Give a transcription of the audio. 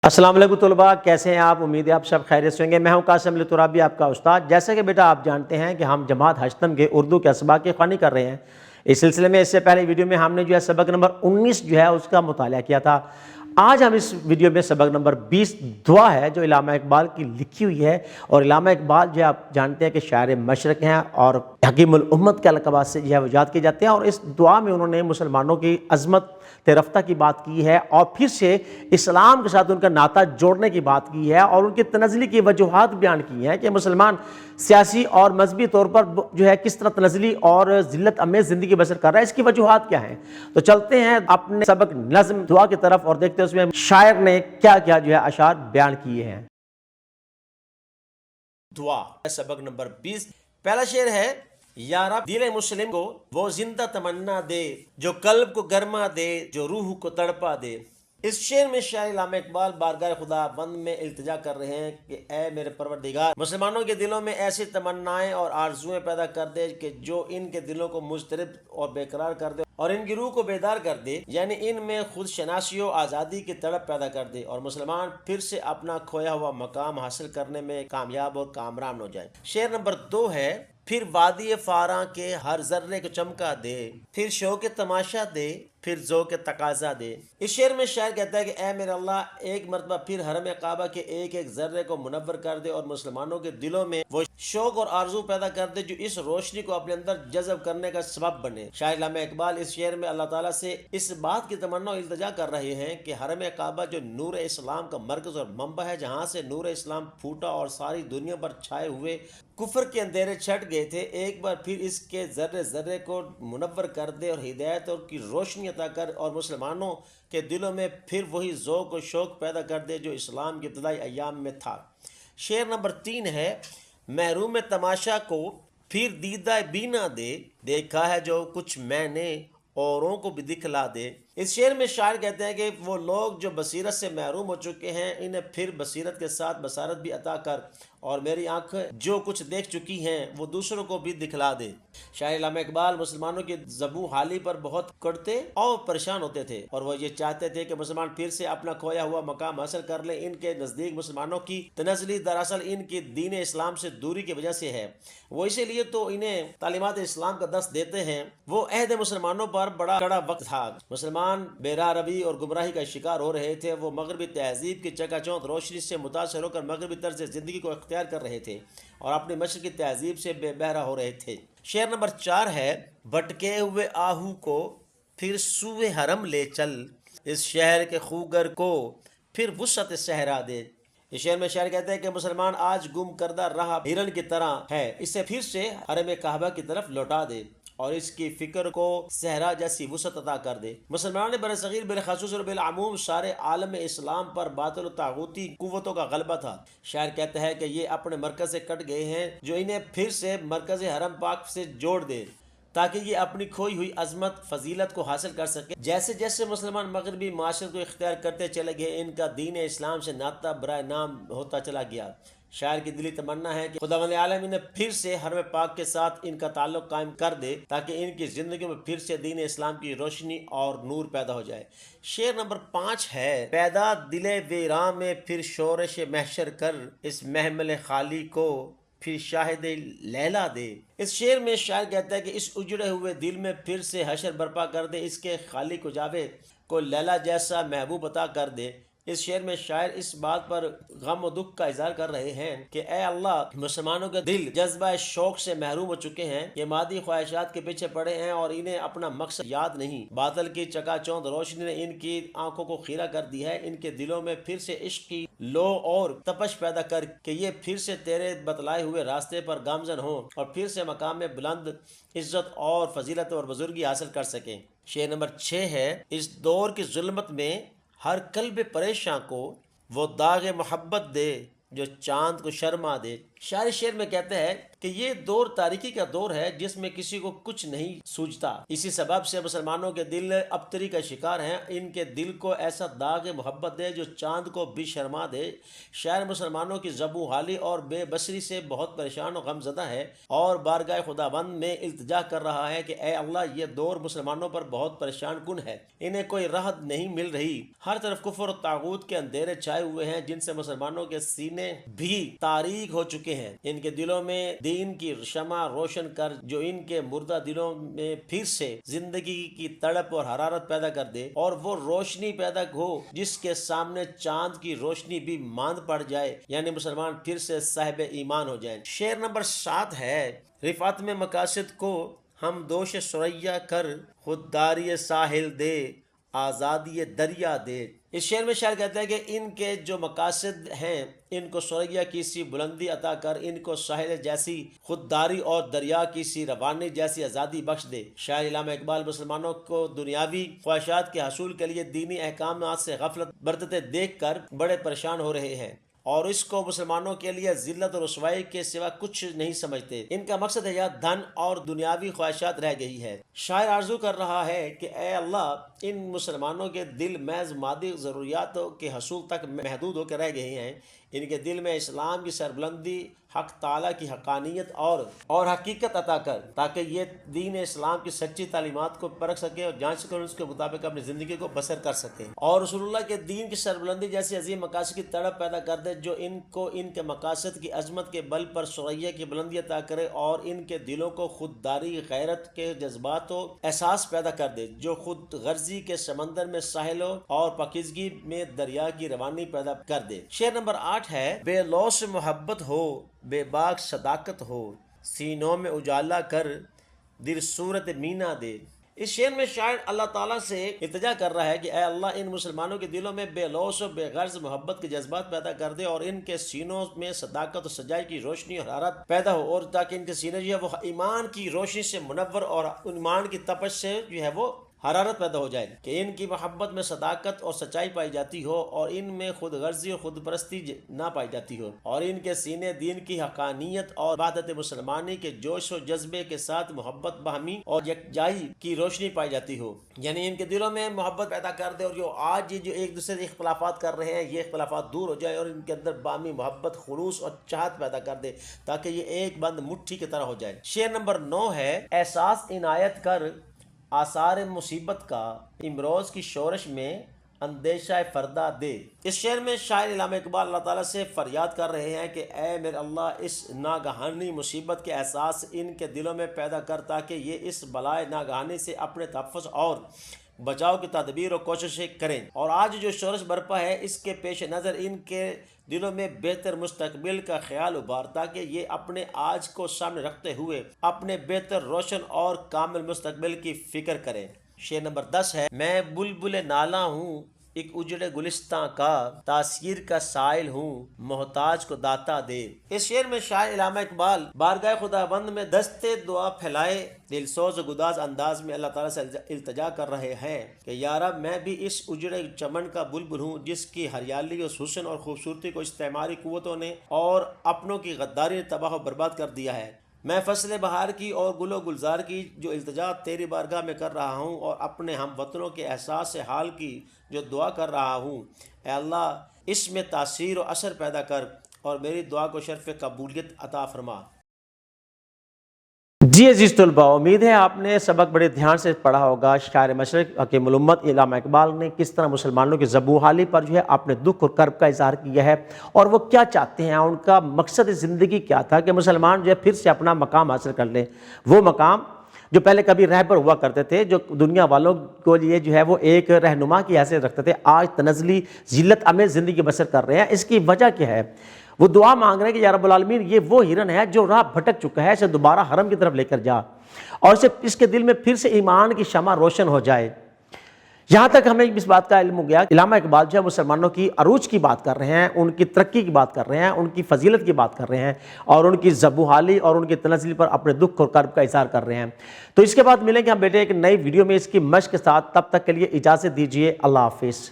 السلام علیکم طلباء، کیسے ہیں آپ؟ امید ہے آپ سب خیریت سے ہوں گے۔ میں ہوں قاسم علی ترابی، آپ کا استاد۔ جیسے کہ بیٹا آپ جانتے ہیں کہ ہم جماعت ہشتم کے اردو کے اسباق کی خوانی کر رہے ہیں۔ اس سلسلے میں اس سے پہلے ویڈیو میں ہم نے سبق نمبر 19 اس کا مطالعہ کیا تھا۔ آج ہم اس ویڈیو میں سبق نمبر 20 دعا ہے جو علامہ اقبال کی لکھی ہوئی ہے، اور علامہ اقبال آپ جانتے ہیں کہ شاعر مشرق ہیں اور حکیم الامت کے القابات سے وہ یاد کیے جاتے ہیں، اور اس دعا میں انہوں نے مسلمانوں کی عظمت رفتہ کی بات کی ہے، اور پھر سے اسلام کے ساتھ ان کا ناطہ جوڑنے کی بات کی ہے، اور ان کی تنزلی کی وجوہات بیان کی ہیں کہ مسلمان سیاسی اور مذہبی طور پر کس طرح تنزلی اور ذلت امیز زندگی بسر کر رہا ہے، اس کی وجوہات کیا ہیں۔ تو چلتے ہیں اپنے سبق نظم دعا کی طرف اور دیکھتے ہیں اس میں شاعر نے کیا کیا اشعار بیان کیے ہیں۔ دعا سبق نمبر 20 پہلا شعر ہے: یا رب دل مسلم کو وہ زندہ تمنا دے جو قلب کو گرما دے، جو روح کو تڑپا دے۔ اس شعر میں شاعر علامہ اقبال بارگاہ خدا بند میں التجا کر رہے ہیں کہ اے میرے پروردگار، مسلمانوں کے دلوں میں ایسی تمنائیں اور آرزویں پیدا کر دے کہ جو ان کے دلوں کو مضطرب اور بے قرار کر دے، اور ان کی روح کو بیدار کر دے، یعنی ان میں خود شناسی و آزادی کی تڑپ پیدا کر دے، اور مسلمان پھر سے اپنا کھویا ہوا مقام حاصل کرنے میں کامیاب اور کامران ہو جائیں۔ شعر نمبر 2 ہے: پھر وادی فاراں کے ہر ذرے کو چمکا دے، پھر شوق تماشا دے، پھر ذوق تقاضا دے۔ اس شعر میں شاعر کہتا ہے کہ اے میرے اللہ، ایک مرتبہ پھر حرم کعبہ کے ایک ایک ذرے کو منور کر دے، اور مسلمانوں کے دلوں میں وہ شوق اور آرزو پیدا کر دے جو اس روشنی کو اپنے اندر جذب کرنے کا سبب بنے۔ شاعر علامہ اقبال اس شعر میں اللہ تعالیٰ سے اس بات کی تمنا و التجا کر رہے ہیں کہ حرم کعبہ جو نور اسلام کا مرکز اور منبع ہے، جہاں سے نور اسلام پھوٹا اور ساری دنیا پر چھائے ہوئے کفر کے اندھیرے چھٹ گئے تھے، ایک بار پھر اس کے ذرے ذرے کو منور کر دے اور ہدایت اور کی روشنی عطا کر، اور مسلمانوں کے دلوں میں پھر وہی ذوق و شوق پیدا کر دے جو اسلام کے ابتدائی ایام میں تھا۔ شعر نمبر 3 ہے: محروم تماشا کو پھر دیدہ بینا دے، دیکھا ہے جو کچھ میں نے اوروں کو بھی دکھلا دے۔ اس شعر میں شاعر کہتے ہیں کہ وہ لوگ جو بصیرت سے محروم ہو چکے ہیں، انہیں پھر بصیرت کے ساتھ بصارت بھی عطا کر، اور میری آنکھیں جو کچھ دیکھ چکی ہیں وہ دوسروں کو بھی دکھلا دے۔ شاعر علامہ اقبال مسلمانوں کی ذبح حالی پر بہت کڑتے اور پریشان ہوتے تھے، اور وہ یہ چاہتے تھے کہ مسلمان پھر سے اپنا کھویا ہوا مقام حاصل کر لیں۔ ان کے نزدیک مسلمانوں کی تنزلی دراصل ان کی دین اسلام سے دوری کی وجہ سے ہے، وہ اسی لیے تو انہیں تعلیمات اسلام کا درس دیتے ہیں۔ وہ عہد مسلمانوں پر بڑا کڑا وقت تھا، مسلمان بے راہ روی اور گمراہی کا شکار ہو رہے تھے، وہ مغربی تہذیب کی چکا چوندھ روشنی سے متاثر ہو کر مغربی طرز زندگی کو اختیار کر رہے تھے، اور اپنی مشرقی تہذیب سے بے بہرا ہو رہے تھے۔ شعر نمبر 4 ہے: بھٹکے ہوئے آہو کو پھر سوئے حرم لے چل، اس شہر کے خوگر کو پھر وسعت صحرا دے۔ اس شعر میں شاعر کہتے ہیں کہ مسلمان آج گم کردہ راہ ہرن کی طرح ہے، اسے پھر سے حرم کعبہ کی طرف لوٹا دے، اور اس کی فکر کو صحرا جیسی وسعت عطا کر دے۔ مسلمانوں نے برصغیر بالخصوص اور بالعموم سارے عالم اسلام پر باطل و طاغوتی قوتوں کا غلبہ تھا۔ شاعر کہتا ہے کہ یہ اپنے مرکز سے کٹ گئے ہیں، جو انہیں پھر سے مرکز حرم پاک سے جوڑ دے تاکہ یہ اپنی کھوئی ہوئی عظمت فضیلت کو حاصل کر سکے۔ جیسے جیسے مسلمان مغربی معاشرت کو اختیار کرتے چلے گئے، ان کا دین اسلام سے ناطہ برائے نام ہوتا چلا گیا۔ شاعر کی دلی تمنا ہے کہ خداوند عالم انہیں پھر سے حرم پاک کے ساتھ ان کا تعلق قائم کر دے تاکہ ان کی زندگیوں میں پھر سے دین اسلام کی روشنی اور نور پیدا ہو جائے۔ شعر نمبر 5 ہے: پیدا دل ویراں میں پھر شورش محشر کر، اس محمل خالی کو پھر شاہد لیلا دے۔ اس شعر میں شاعر کہتا ہے کہ اس اجڑے ہوئے دل میں پھر سے حشر برپا کر دے، اس کے خالق و جاوید کو لیلا جیسا محبوب عطا کر دے۔ اس شعر میں شاعر اس بات پر غم و دکھ کا اظہار کر رہے ہیں کہ اے اللہ، مسلمانوں کے دل جذبہ شوق سے محروم ہو چکے ہیں، یہ مادی خواہشات کے پیچھے پڑے ہیں اور انہیں اپنا مقصد یاد نہیں۔ باطل کی چکا چوندھ روشنی نے ان کی آنکھوں کو خیرہ کر دی ہے، ان کے دلوں میں پھر سے عشق کی لو اور تپش پیدا کر کہ یہ پھر سے تیرے بتلائے ہوئے راستے پر گامزن ہوں اور پھر سے مقام میں بلند عزت اور فضیلت اور بزرگی حاصل کر سکیں۔ شعر نمبر 6 ہے: اس دور کی ظلمت میں ہر قلب پریشاں کو وہ داغ محبت دے جو چاند کو شرما دے۔ شاعر شعر میں کہتے ہیں کہ یہ دور تاریکی کا دور ہے جس میں کسی کو کچھ نہیں سوجتا، اسی سبب سے مسلمانوں کے دل ابتری کا شکار ہیں، ان کے دل کو ایسا داغ محبت دے جو چاند کو بھی شرما دے۔ شاعر مسلمانوں کی زبوں حالی اور بے بصری سے بہت پریشان و غم زدہ ہے اور بارگاہ خداوند میں التجا کر رہا ہے کہ اے اللہ یہ دور مسلمانوں پر بہت پریشان کن ہے، انہیں کوئی راحت نہیں مل رہی، ہر طرف کفر و طاغوت کے اندھیرے چھائے ہوئے ہیں جن سے مسلمانوں کے سینے بھی تاریک ہو چکے ہیں، ان کے دلوں میں دین کی شمع روشن کر جو ان کے مردہ دلوں میں پھر سے زندگی کی تڑپ اور حرارت پیدا کر دے اور وہ روشنی پیدا ہو جس کے سامنے چاند کی روشنی بھی ماند پڑ جائے، یعنی مسلمان پھر سے صاحب ایمان ہو جائیں۔ شعر نمبر 7 ہے، رفعت میں مقاصد کو ہم دوش ثریا کر، خودداری ساحل دے آزادی دریا دے۔ اس شعر میں شاعر کہتا ہے کہ ان کے جو مقاصد ہیں ان کو ثریا کی سی بلندی عطا کر، ان کو ساحل جیسی خودداری اور دریا کی سی روانی جیسی آزادی بخش دے۔ شاعر علامہ اقبال مسلمانوں کو دنیاوی خواہشات کے حصول کے لیے دینی احکامات سے غفلت برتتے دیکھ کر بڑے پریشان ہو رہے ہیں اور اس کو مسلمانوں کے لیے ذلت اور رسوائی کے سوا کچھ نہیں سمجھتے، ان کا مقصد ہے یا دھن اور دنیاوی خواہشات رہ گئی ہے۔ شاعر آرزو کر رہا ہے کہ اے اللہ ان مسلمانوں کے دل محض مادی ضروریاتوں کے حصول تک محدود ہو کے رہ گئے ہیں، ان کے دل میں اسلام کی سربلندی، حق تعالیٰ کی حقانیت اور حقیقت عطا کر تاکہ یہ دین اسلام کی سچی تعلیمات کو پرکھ سکے اور جانچ کر اس کے مطابق اپنی زندگی کو بسر کر سکے، اور رسول اللہ کے دین کی سربلندی جیسی عظیم مقاصد کی تڑپ پیدا کر دے جو ان کو ان کے مقاصد کی عظمت کے بل پر ثریا کی بلندی عطا کرے اور ان کے دلوں کو خودداری غیرت کے جذبات و احساس پیدا کر دے جو خود غرضی کے سمندر میں ساحلوں اور پاکیزگی میں دریا کی روانی پیدا کر دے۔ شعر نمبر 8 ہے، بے لوث محبت ہو بے باک صداقت ہو، سینوں میں اجالا کر دل صورت مینا دے۔ اس شعر میں شاعر اللہ تعالیٰ سے التجا کر رہا ہے کہ اے اللہ ان مسلمانوں کے دلوں میں بے لوث و بے غرض محبت کے جذبات پیدا کر دے اور ان کے سینوں میں صداقت و سچائی کی روشنی اور حرارت پیدا ہو، اور تاکہ ان کے سینے جو ہے وہ ایمان کی روشنی سے منور اور ایمان کی تپش سے جو ہے وہ حرارت پیدا ہو جائے، کہ ان کی محبت میں صداقت اور سچائی پائی جاتی ہو اور ان میں خود غرضی اور خود پرستی نہ پائی جاتی ہو، اور ان کے سینے دین کی حقانیت اور وحدت مسلمانی کے جوش و جذبے کے ساتھ محبت باہمی اور یکجائی کی روشنی پائی جاتی ہو، یعنی ان کے دلوں میں محبت پیدا کر دے اور جو آج یہ جو ایک دوسرے سے اختلافات کر رہے ہیں یہ اختلافات دور ہو جائے اور ان کے اندر باہمی محبت، خلوص اور چاہت پیدا کر دے تاکہ یہ ایک بند مٹھی کی طرح ہو جائے۔ شعر نمبر 9 ہے، احساس عنایت کر آثار مصیبت کا، امروز کی شورش میں اندیشہ فردہ دے۔ اس شعر میں شاعر علامہ اقبال اللہ تعالیٰ سے فریاد کر رہے ہیں کہ اے میرے اللہ اس ناگہانی مصیبت کے احساس ان کے دلوں میں پیدا کر تاکہ یہ اس بلائے ناگہانی سے اپنے تحفظ اور بچاؤ کی تدبیر اور کوششیں کریں، اور آج جو شورش برپا ہے اس کے پیش نظر ان کے دلوں میں بہتر مستقبل کا خیال ابھار تاکہ یہ اپنے آج کو سامنے رکھتے ہوئے اپنے بہتر روشن اور کامل مستقبل کی فکر کریں۔ شعر نمبر 10 ہے، میں بلبل نالا ہوں ایک اجڑے گلستاں کا، تاثیر کا سائل ہوں محتاج کو داتا دے۔ اس شعر میں شاعر علامہ اقبال بارگاہ خداوند میں دستے دعا پھیلائے دلسوز و گداز انداز میں اللہ تعالیٰ سے التجا کر رہے ہیں کہ یا رب میں بھی اس اجڑے چمن کا بلبل ہوں جس کی ہریالی اور حسن اور خوبصورتی کو استعماری قوتوں نے اور اپنوں کی غداری نے تباہ و برباد کر دیا ہے۔ میں فصل بہار کی اور گل و گلزار کی جو التجا تیری بارگاہ میں کر رہا ہوں اور اپنے ہم وطنوں کے احساس حال کی جو دعا کر رہا ہوں، اے اللہ اس میں تاثیر و اثر پیدا کر اور میری دعا کو شرف قبولیت عطا فرما۔ جی عزیز طلباء، امید ہے آپ نے سبق بڑے دھیان سے پڑھا ہوگا۔ شاعر مشرق حکیم الامت علامہ اقبال نے کس طرح مسلمانوں کی زبوں حالی پر جو ہے اپنے دکھ اور کرب کا اظہار کیا ہے اور وہ کیا چاہتے ہیں، ان کا مقصد زندگی کیا تھا کہ مسلمان جو ہے پھر سے اپنا مقام حاصل کر لیں، وہ مقام جو پہلے کبھی رہبر ہوا کرتے تھے، جو دنیا والوں کو لیے جو ہے وہ ایک رہنما کی حیثیت رکھتے تھے، آج تنزلی ذلت امیز زندگی بسر کر رہے ہیں۔ اس کی وجہ کیا ہے؟ وہ دعا مانگ رہے ہیں کہ یا رب العالمین یہ وہ ہرن ہے جو راہ بھٹک چکا ہے، اسے دوبارہ حرم کی طرف لے کر جا اور اس کے دل میں پھر سے ایمان کی شمع روشن ہو جائے۔ یہاں تک ہمیں اس بات کا علم ہو گیا، علامہ اقبال جو ہے مسلمانوں کی عروج کی بات کر رہے ہیں، ان کی ترقی کی بات کر رہے ہیں، ان کی فضیلت کی بات کر رہے ہیں اور ان کی زبوں حالی اور ان کی تنزلی پر اپنے دکھ اور کرب کا اظہار کر رہے ہیں۔ تو اس کے بعد ملیں گے ہم بیٹے ایک نئی ویڈیو میں اس کی مشق کے ساتھ، تب تک کے لیے اجازت دیجیے، اللہ حافظ۔